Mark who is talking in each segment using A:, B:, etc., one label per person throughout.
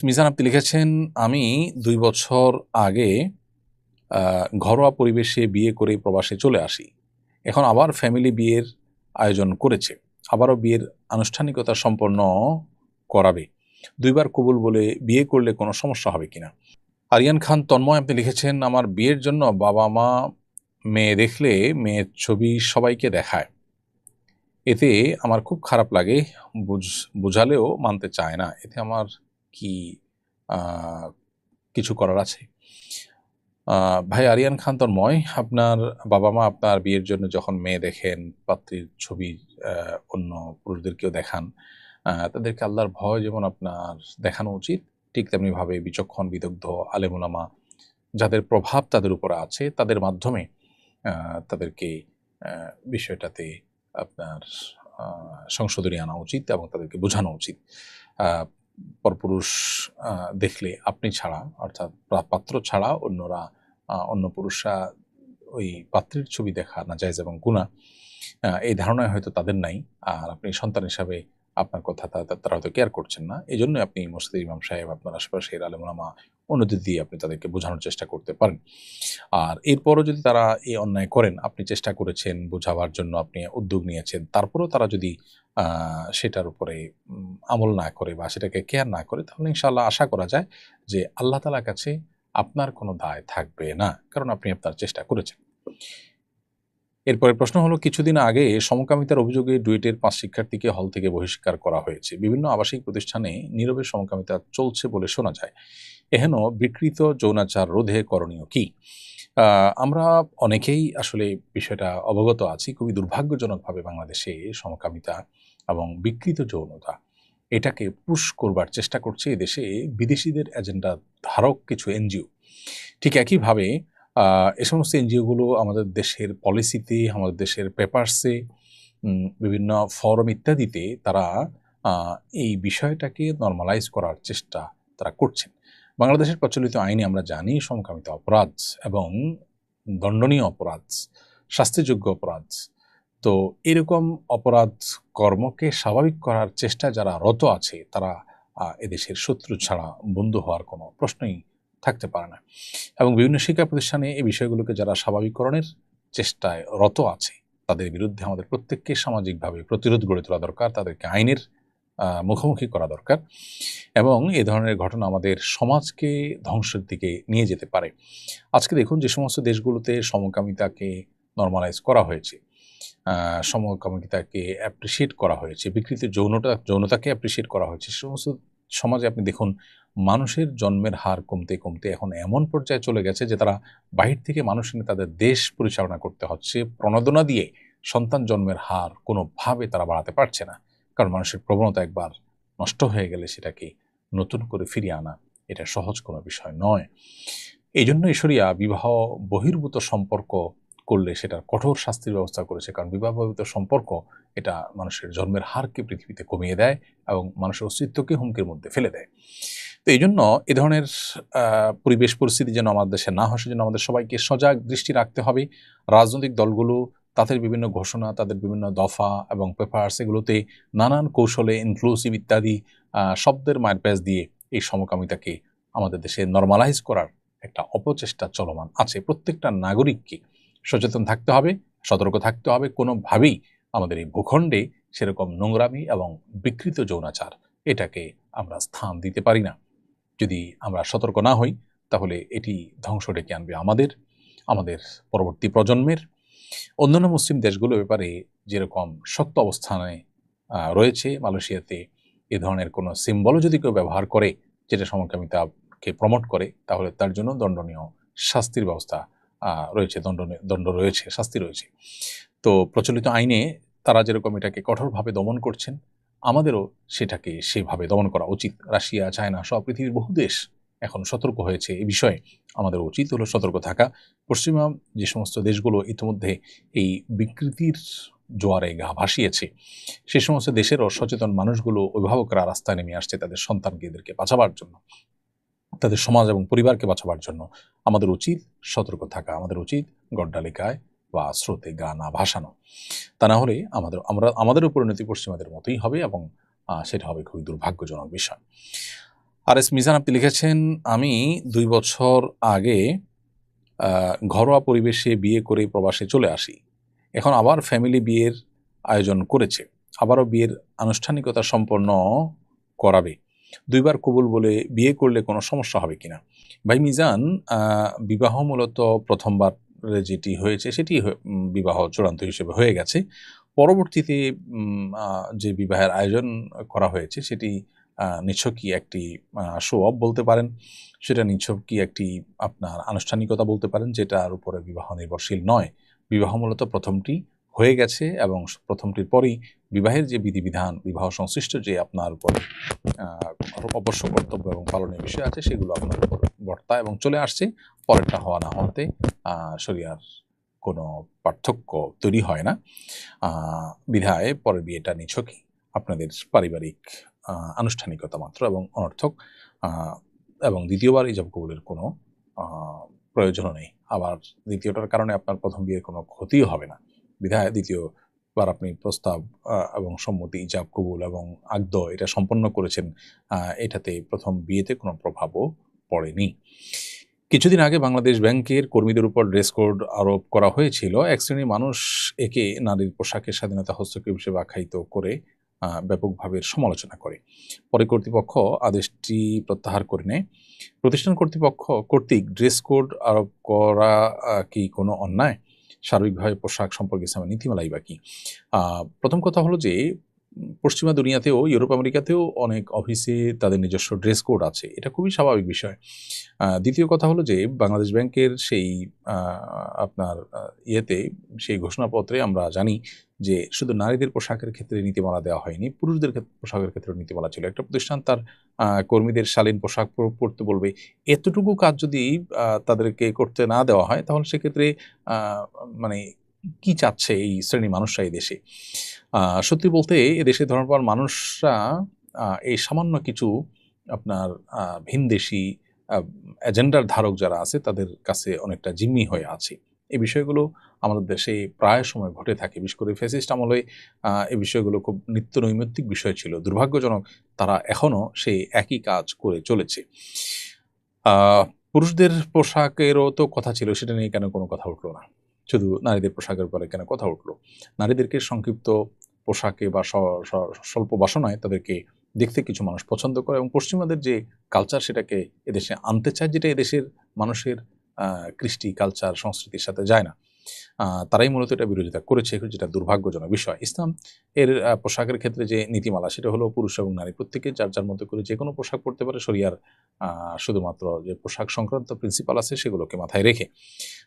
A: মিজান আপনি লিখেছেন, আমি ২ বছর আগে ঘরোয়া পরিবেশে বিয়ে করে প্রবাসে চলে আসি। এখন আবার ফ্যামিলি বিয়ের আয়োজন করেছে। আবারও বিয়ের আনুষ্ঠানিকতা সম্পন্ন করাবে। ২ বার কবুল বলে বিয়ে করলে কোনো সমস্যা হবে কিনা? আরিয়ান খান তন্ময় আপনি লিখেছেন, আমার বিয়ের জন্য বাবা-মা মেয়ে দেখলে মেয়ের ছবি সবাইকে দেখায়। এতে আমার খুব খারাপ লাগে। বুঝ বুঝালেও মানতে চায় না। এতে আমার কি আ কিছু করার আছে? ভাই আরিয়ান খান তন্ময়, আপনার বাবা-মা আপনার বিয়ের জন্য যখন মেয়ে দেখেন, পাত্রীর ছবি আ অন্য পুরুষদেরকেও দেখান, তাদেরকে আল্লাহর ভয় যেমন আপনার দেখানো উচিত, ঠিক তেমনিভাবে বিচক্ষণ, বিদগ্ধ আলেম ওলামা যাদের প্রভাব তাদের উপরে আছে, তাদের মাধ্যমে আ তাদেরকে আ বিষয়টাতে আপনার আ সংশোধনী আনা উচিত এবং তাদেরকে বোঝানো উচিত। আ পরপুরুষ আ দেখলে আপনি ছাড়া, অর্থাৎ পাত্র ছাড়া অন্যরা অন্য পুরুষরা ওই পাত্রীর ছবি দেখা নাজায়েজ এবং গুনাহ। এই ধারণাই হয়তো তাদের নাই। আর আপনি সন্তান হিসাবে আপনার কথা তারা হয়তো কেয়ার করছেন না। এজন্যই আপনি মসজিদের ইমাম সাহেব, আপনার আশেপাশের আলেম ওলামা অন্যদের দিয়ে আপনি তাদেরকে বোঝানোর চেষ্টা করতে পারেন। আর এরপরও যদি তারা এই অন্যায় করেন, আপনি চেষ্টা করেছেন বোঝাবার জন্য, আপনি উদ্যোগ নিয়েছেন, তারপরেও তারা যদি আ সেটার উপরে আমল না করে বা সেটাকে কেয়ার না করে, তাহলে ইনশাআল্লাহ আশা করা যায় যে আল্লাহ তাআলার কাছে আপনার কোনো দায় থাকবে না। কারণ আপনি আপনার চেষ্টা করেছেন। এরপরের প্রশ্ন হলো, কিছুদিন আগে সমকামিতার অভিযোগে ডুয়েটের ৫ শিক্ষার্থীকে হল থেকে বহিষ্কার করা হয়েছে। বিভিন্ন আবাসিক প্রতিষ্ঠানে নীরবে সমকামিতা চলছে বলে শোনা যায়। এহেন বিকৃত যৌনাচার রোধে করণীয় কি? আমরা অনেকেই আসলে বিষয়টা অবগত আছি। খুবই দুর্ভাগ্যজনকভাবে বাংলাদেশে সমকামিতা এবং বিকৃত যৌনতা এটাকে পুশ করবার চেষ্টা করছে এদেশে বিদেশিদের এজেন্ডা ধারক কিছু এনজিও। ঠিক একইভাবে আ এ সমস্ত এনজিওগুলো আমাদের দেশের পলিসিতে, আমাদের দেশের পেপারসে, বিভিন্ন ফরম ইত্যাদিতে তারা আ এই বিষয়টাকে নরমালাইজ করার চেষ্টা তারা করছেন। বাংলাদেশের প্রচলিত আইনে আমরা জানি সমকামিতা অপরাধ এবং দণ্ডনীয় অপরাধ, শাস্তিযোগ্য অপরাধ। তো এরকম অপরাধ কর্মকে স্বাভাবিক করার চেষ্টায় যারা রত আছে তারা এদেশের শত্রু ছাড়া বন্ধু হওয়ার কোনো প্রশ্নই থাকতে পারে না। এবং বিভিন্ন শিক্ষা প্রতিষ্ঠানে এই বিষয়গুলোকে যারা স্বাভাবিককরণের চেষ্টায় রত আছে, তাদের বিরুদ্ধে আমাদের প্রত্যেককে সামাজিকভাবে প্রতিরোধ গড়ে তোলা দরকার। তাদেরকে আইনের মুখোমুখি করা দরকার এবং এ ধরনের ঘটনা আমাদের সমাজকে ধ্বংসের দিকে নিয়ে যেতে পারে। আজকে দেখুন যে সমস্ত দেশগুলোতে সমকামিতাকে নরমালাইজ করা হয়েছে, আ সমকামিতাকে অ্যাপ্রিশিয়েট করা হয়েছে, বিকৃত যৌনতাকে অ্যাপ্রিশিয়েট করা হয়েছে। সে সমস্ত সমাজে আপনি দেখুন মানুষের জন্মের হার কমতে, কমতে এখন এমন পর্যায়ে চলে গেছে যে তারা বাহির থেকে মানুষ এনে তাদের দেশ পরিচালনা করতে হচ্ছে। প্রণোদনা দিয়ে সন্তান জন্মের হার কোনোভাবে তারা বাড়াতে পারছে না। কারণ মানুষের প্রবণতা একবার নষ্ট হয়ে গেলে সেটাকে নতুন করে ফিরিয়ে আনা এটা সহজ কোনো বিষয় নয়। এইজন্যই শরিয়া বিবাহ বহির্ভূত সম্পর্ক করলে সেটার কঠোর শাস্তির ব্যবস্থা করেছে। কারণ বিবাহ বহির্ভূত সম্পর্ক এটা মানুষের জন্মের হারকে পৃথিবীতে কমিয়ে দেয় এবং মানুষের অস্তিত্বকে হুমকির মধ্যে ফেলে দেয়। তো এইজন্য এ ধরনের আ পরিবেশ পরিস্থিতি যেন আমাদের দেশে না হয়, সেজন্য আমাদের সবাইকে সজাগ দৃষ্টি রাখতে হবে। রাজনৈতিক দলগুলো তাদের বিভিন্ন ঘোষণা, তাদের বিভিন্ন দফা এবং পেপারস এগুলোতে নানান কৌশলে ইনক্লুসিভ ইত্যাদি শব্দের মায়ের প্যাঁচ দিয়ে এই সমকামিতাকে আমাদের দেশে নরমালাইজ করার একটা অপচেষ্টা চলমান আছে। প্রত্যেকটা নাগরিককে সচেতন থাকতে হবে, সতর্ক থাকতে হবে। কোনোভাবেই আমাদের এই ভূখণ্ডে সেরকম নোংরামি এবং বিকৃত যৌনাচার এটাকে আমরা স্থান দিতে পারি না। যদি আমরা সতর্ক না হই তাহলে এটি ধ্বংস ডেকে আনবে আমাদের পরবর্তী প্রজন্মের। অন্যান্য মুসলিম দেশগুলো ব্যাপারে যেরকম শক্ত অবস্থানে রয়েছে, মালয়েশিয়াতে এ ধরনের কোনো সিম্বলও যদি কেউ ব্যবহার করে যেটা সমকামিতাকে প্রমোট করে, তাহলে তার জন্য দণ্ডনীয় শাস্তির ব্যবস্থা রয়েছে, দণ্ড রয়েছে, শাস্তি রয়েছে। তো প্রচলিত আইনে তারা যেরকম এটাকে কঠোরভাবে দমন করছেন, আমাদেরও সেটাকে সেভাবে দমন করা উচিত। রাশিয়া, চায়না সহ পৃথিবীর বহু দেশ এখন সতর্ক হয়েছে এ বিষয়ে। আমাদের উচিত হলো সতর্ক থাকা। পশ্চিমা যে সমস্ত দেশগুলো ইতিমধ্যে এই বিকৃতির জোয়ারে গা ভাসিয়েছে, সে সমস্ত দেশেরও সচেতন মানুষগুলো, অভিভাবকরা রাস্তায় নেমে আসছে তাদের সন্তানকে এদেরকে বাঁচাবার জন্য, তাদের সমাজ এবং পরিবারকে বাঁচাবার জন্য। আমাদের উচিত সতর্ক থাকা, আমাদের উচিত গড্ডালিকায় বা স্রোতে গা না ভাসানো। তা না হলে আমাদেরও পরিণতি পশ্চিমাদের মতোই হবে এবং সেটা হবে খুবই দুর্ভাগ্যজনক বিষয়। আর এস মিজান আপনি লিখেছেন, আমি ২ বছর আগে ঘরোয়া পরিবেশে বিয়ে করে প্রবাসে চলে আসি। এখন আবার ফ্যামিলি বিয়ের আয়োজন করেছে। আবারও বিয়ের আনুষ্ঠানিকতা সম্পন্ন করাবে। ২ বার কবুল বলে বিয়ে করলে কোনো সমস্যা হবে কিনা? ভাই মিজান, বিবাহ মূলত ১ম বার যেটি হয়েছে সেটি বিবাহ চূড়ান্ত হিসেবে হয়ে গেছে। পরবর্তীতে যে বিবাহের আয়োজন করা হয়েছে সেটি নিছকই একটি শো অফ বলতে পারেন। সেটা নিছকই একটি আপনার আনুষ্ঠানিকতা বলতে পারেন, যেটার উপরে বিবাহ নির্ভরশীল নয়। বিবাহ মূলত ১টি হয়ে গেছে এবং ১টির পরেই বিবাহের যে বিধিবিধান, বিবাহ সংশ্লিষ্ট যে আপনার উপরে অবশ্য কর্তব্য এবং পালনীয় বিষয় আছে সেগুলো আপনার উপর বর্তায় এবং চলে আসছে। পরেরটা হওয়া না হওয়াতে শরিয়ার কোনো পার্থক্য তৈরি হয় না। বিধায় পরের বিয়েটা নিছকই আপনাদের পারিবারিক আনুষ্ঠানিকতা মাত্র এবং অনর্থক। এবং দ্বিতীয়বার ইজাব কবুলের কোনো প্রয়োজনও নেই। আবার দ্বিতীয়টার কারণে আপনার ১ম বিয়ের কোনো ক্ষতিও হবে না। বিধায় দ্বিতীয়বার আপনি প্রস্তাব এবং সম্মতি, ইজাব কবুল এবং আকদ এটা সম্পন্ন করেছেন। এটাতে ১ম বিয়েতে কোনো প্রভাবও পড়েনি। কিছুদিন আগে বাংলাদেশ ব্যাংকের কর্মীদের উপর ড্রেস কোড আরোপ করা হয়েছিল। এক শ্রেণীর মানুষ একে নারীর পোশাকের স্বাধীনতা হস্তক্ষেপ হিসেবে আখ্যায়িত করে ব্যাপকভাবে সমালোচনা করে। পরে কর্তৃপক্ষ আদেশটি প্রত্যাহার করে নেয়। প্রতিষ্ঠান কর্তৃপক্ষ কর্তৃক ড্রেস কোড আরোপ করা কি কোনো অন্যায়? সার্বিকভাবে পোশাক সম্পর্কে ইসলামের নীতিমালাই বা কি? প্রথম কথা হলো যে পশ্চিমা দুনিয়াতেও, ইউরোপ আমেরিকাতেও অনেক অফিসে তাদের নিজস্ব ড্রেস কোড আছে। এটা খুবই স্বাভাবিক বিষয়। দ্বিতীয় কথা হলো যে বাংলাদেশ ব্যাংকের সেই আপনার সেই ঘোষণাপত্রে আমরা জানি যে শুধু নারীদের পোশাকের ক্ষেত্রে নীতিমালা দেওয়া হয়নি, পুরুষদের পোশাকের ক্ষেত্রেও নীতিমালা ছিল। একটা প্রতিষ্ঠান তার কর্মীদের শালীন পোশাক পরতে বলবে। এতটুকু কাজ যদি তাদেরকে করতে না দেওয়া হয় তাহলে সেক্ষেত্রে মানে কি চাচ্ছে এই শ্রেণীর মানুষরা এই দেশে? সত্যি বলতে এদেশে ধর্মপ্রাণ মানুষরা এই সামান্য কিছু আপনার ভিনদেশী এজেন্ডার ধারক যারা আছে তাদের কাছে অনেকটা জিম্মি হয়ে আছে। এই বিষয়গুলো আমাদের দেশে প্রায় সময় ঘটে থাকে। বিশেষ করে ফ্যাসিস্ট আমলে এই বিষয়গুলো খুব নিত্যনৈমিত্তিক বিষয় ছিল। দুর্ভাগ্যজনক তারা এখনো সেই একই কাজ করে চলেছে। পুরুষদের পোশাকেরও তো কথা ছিল, সেটা নিয়ে কেন কোনো কথা উঠল না? শুধু নারীদের পোশাকের পরে কেন কথা উঠল? নারীদেরকে সংক্ষিপ্ত পোশাকে বা স্বল্প বাসনায় তাদেরকে দেখতে কিছু মানুষ পছন্দ করে এবং পশ্চিমাদের যে কালচার সেটাকে এদেশে আনতে চায়, যেটা এদেশের মানুষের কৃষ্টি, কালচার, সংস্কৃতির সাথে যায় না। তারাই মূলত এটা বিরোধিতা করেছে, যেটা দুর্ভাগ্যজনক বিষয়। ইসলাম এর পোশাকের ক্ষেত্রে যে নীতিমালা সেটা হলো পুরুষ এবং নারী প্রত্যেকে যার যার মতো করে যেকোনো পোশাক পরতে পারে, শরিয়ার শুধুমাত্র যে পোশাক সংক্রান্ত প্রিন্সিপাল আছে সেগুলোকে মাথায় রেখে।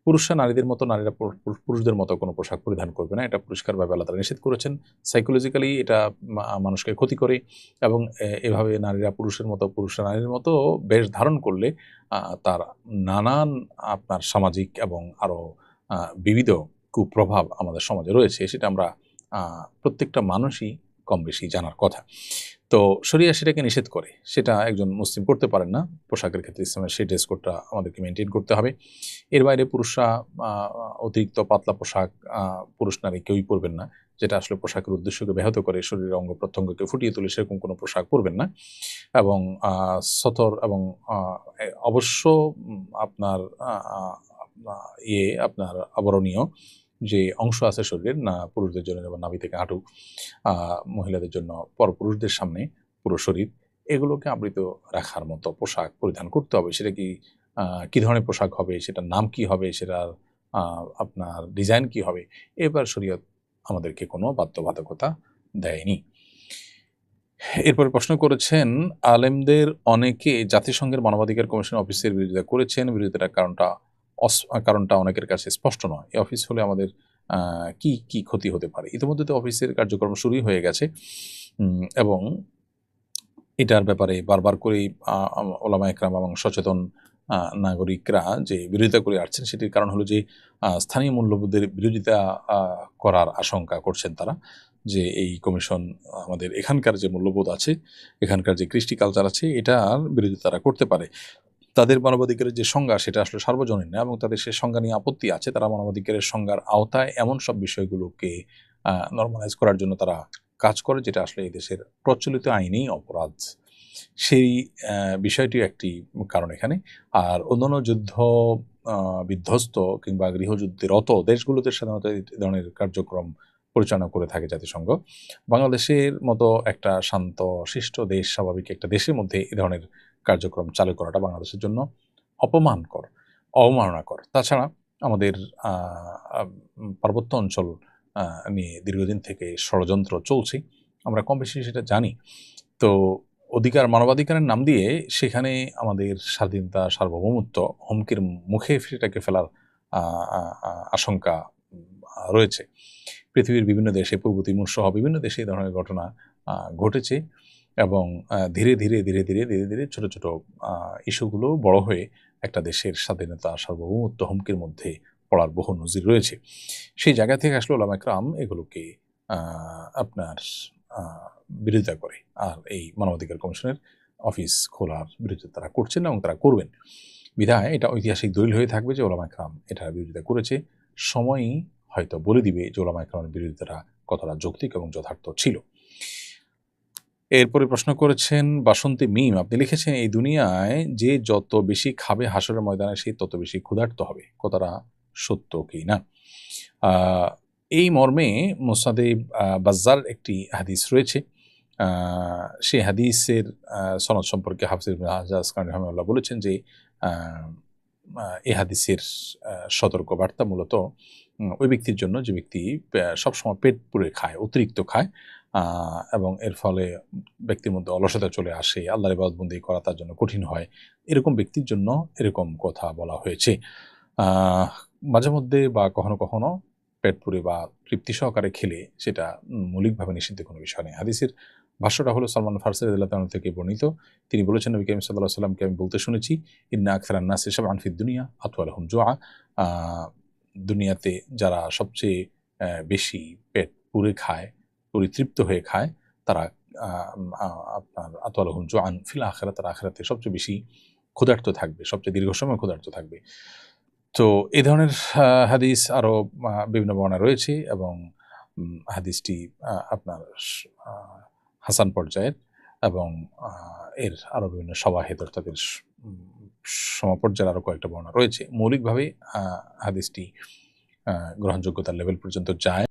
A: পুরুষরা নারীদের মতো, নারীরা পুরুষদের মতো কোনো পোশাক পরিধান করবে না। এটা পরিষ্কারভাবে আল্লাহ তাআলা নিষেধ করেছেন। সাইকোলজিক্যালি এটা মানুষকে ক্ষতি করে এবং এভাবে নারীরা পুরুষের মতো, পুরুষরা নারীর মতো বেশ ধারণ করলে তার নানান আপনার সামাজিক এবং আরও বিবিধ কুপ্রভাব আমাদের সমাজে রয়েছে, সেটা আমরা প্রত্যেকটা মানুষই কম বেশি জানার কথা। তো শরিয়া সেটাকে নিষেধ করে। সেটা একজন মুসলিম করতে পারেন না। পোশাকের ক্ষেত্রে ইসলামের সেই ড্রেস কোডটা আমাদেরকে মেইনটেইন করতে হবে। এর বাইরে পুরুষরা অতিরিক্ত পাতলা পোশাক পুরুষ নারী কেউই পরবেন না। যেটা আসলে পোশাকের উদ্দেশ্যকে ব্যাহত করে, শরীরের অঙ্গ-প্রত্যঙ্গকে ফুটিয়ে তোলে, সেরকম কোনো পোশাক পরবেন না। এবং সতর এবং অবশ্য আপনার আপনার আবরণীয় যে অংশ আছে শরীরের, না পুরুষদের জন্য যেমন নাভি থেকে হাঁটু, মহিলাদের জন্য পরপুরুষদের সামনে পুরো শরীর, এগুলোকে আবৃত রাখার মতো পোশাক পরিধান করতে হবে। সেটা কি ধরনের পোশাক হবে, সেটার নাম কি হবে, সেটার আপনার ডিজাইন কি হবে, এবার শরীয়ত আমাদেরকে কোনো বাধ্যবাধকতা দেয়নি। এরপরে প্রশ্ন করেছেন, আলেমদের অনেকে জাতিসংঘের মানবাধিকার কমিশন অফিসের বিরোধিতা করেছেন। বিরোধিতার কারণটা অনেকের কাছে স্পষ্ট নয়। এই অফিস হলে আমাদের কি ক্ষতি হতে পারে? ইতিমধ্যে তো অফিসের কার্যক্রম শুরুই হয়ে গেছে এবং এটার ব্যাপারে বারবার করেই ওলামা একরাম এবং সচেতন নাগরিকরা যে বিরোধিতা করে আসছেন, সেটির কারণ হলো যে স্থানীয় মূল্যবোধের বিরোধিতা করার আশঙ্কা করছেন তারা, যে এই কমিশন আমাদের এখানকার যে মূল্যবোধ আছে, এখানকার যে কৃষ্টি কালচার আছে, এটার বিরোধিতা তারা করতে পারে। তাদের মানবাধিকারের যে সংজ্ঞা সেটা আসলে সার্বজনীন না এবং তাদের সে সংজ্ঞা নিয়ে আপত্তি আছে। তারা মানবাধিকারের সংজ্ঞার আওতায় এমন সব বিষয়গুলোকে নরমালাইজ করার জন্য তারা কাজ করে, যেটা আসলে এই দেশের প্রচলিত আইনেই অপরাধ। সেই বিষয়টিও একটি কারণ এখানে। আর অন্যান্য যুদ্ধ বিধ্বস্ত কিংবা গৃহযুদ্ধরত দেশগুলোতে সাধারণত এই ধরনের কার্যক্রম পরিচালনা করে থাকে জাতিসংঘ। বাংলাদেশের মতো একটা শান্ত শিষ্ট দেশ, স্বাভাবিক একটা দেশের মধ্যে এ ধরনের কার্যক্রম চালু করাটা বাংলাদেশের জন্য অপমানকর, অবমাননাকর। তাছাড়া আমাদের পার্বত্য অঞ্চল নিয়ে দীর্ঘদিন থেকে ষড়যন্ত্র চলছে, আমরা কম বেশি সেটা জানি। তো মানবাধিকারের নাম দিয়ে সেখানে আমাদের স্বাধীনতা, সার্বভৌমত্ব হুমকির মুখে সেটাকে ফেলার আশঙ্কা রয়েছে। পৃথিবীর বিভিন্ন দেশে, পূর্ব তিমুর সহ বিভিন্ন দেশে এই ধরনের ঘটনা ঘটেছে এবং ধীরে ধীরে ছোট ছোট ইস্যুগুলো বড় হয়ে একটা দেশের স্বাধীনতা, সার্বভৌমত্ব হুমকির মধ্যে পড়ার বহু নজির রয়েছে। সেই জায়গা থেকে আসলে ওলামা একরাম এগুলোকে আপনার বিরোধিতা করে। আর এই মানবাধিকার কমিশনের অফিস খোলার বিরোধিতা তারা করছেন এবং তারা করবেন। বিধায় এটা ঐতিহাসিক দলিল হয়ে থাকবে যে ওলামা একরাম এটার বিরোধিতা করেছে। সময়ই হয়তো বলে দিবে যে ওলামা একরামের বিরোধিতাটা কতটা যৌক্তিক এবং যথার্থ ছিল। এরপরে প্রশ্ন করেছেন বাসন্তী মিম, আপনি লিখেছেন এই দুনিয়ায় যে যত বেশি খাবে হাসরের ময়দানে সে তত বেশি ক্ষুধার্ত হবে, কথাটা সত্য কি না? এই মর্মে মুসনাদে বাজ্জার একটি হাদিস রয়েছে। সেই হাদিসের সনদ সম্পর্কে হাফিজ ইবনে হাজার আসকালানী রাহিমাহুল্লাহ বলেছেন যে এই হাদিসের সতর্কবার্তা মূলত ওই ব্যক্তির জন্য যে ব্যক্তি সবসময় পেট পুরে খায়, অতিরিক্ত খায়, এবং এর ফলে ব্যক্তির মধ্যে অলসতা চলে আসে, আল্লাহর ইবাদতবন্দি করা তার জন্য কঠিন হয়। এরকম ব্যক্তির জন্য এরকম কথা বলা হয়েছে। মাঝে মধ্যে বা কখনো কখনো পেট পুরে বা তৃপ্তি সহকারে খেলে সেটা মৌলিকভাবে নিষিদ্ধ কোনো বিষয় নেই। হাদিসের ভাষ্যটা হলো সালমান ফারসি রাদিয়াল্লাহু তাআলা থেকে বর্ণিত। তিনি বলেছেন, নবী করিম সাল্লাল্লাহু আলাইহি ওয়াসাল্লামকে আমি বলতে শুনেছি, ইন্না আকসারান নাসি শাবআন ফিদ দুনিয়া আতওয়ালাহুম জুআ। দুনিয়াতে যারা সবচেয়ে বেশি পেট পুরে খায়, পরিতৃপ্ত হয়ে খায়, তারা আপনার আতওয়ালাহুম জুআন ফিল আখিরাত, তারা আখিরাতে সবচেয়ে বেশি ক্ষুধার্ত থাকবে, সবচেয়ে দীর্ঘ সময় ক্ষুধার্ত থাকবে। তো এই ধরনের হাদিস আরও বিভিন্ন বর্ণনা রয়েছে এবং হাদিসটি আপনার হাসান পর্যায়ের এবং এর আরও বিভিন্ন শওয়াহিদ অর্থাৎ এর সমপর্যায়ের আরও কয়েকটা বর্ণনা রয়েছে। মৌলিকভাবে হাদিসটি গ্রহণযোগ্যতার লেভেল পর্যন্ত যায়।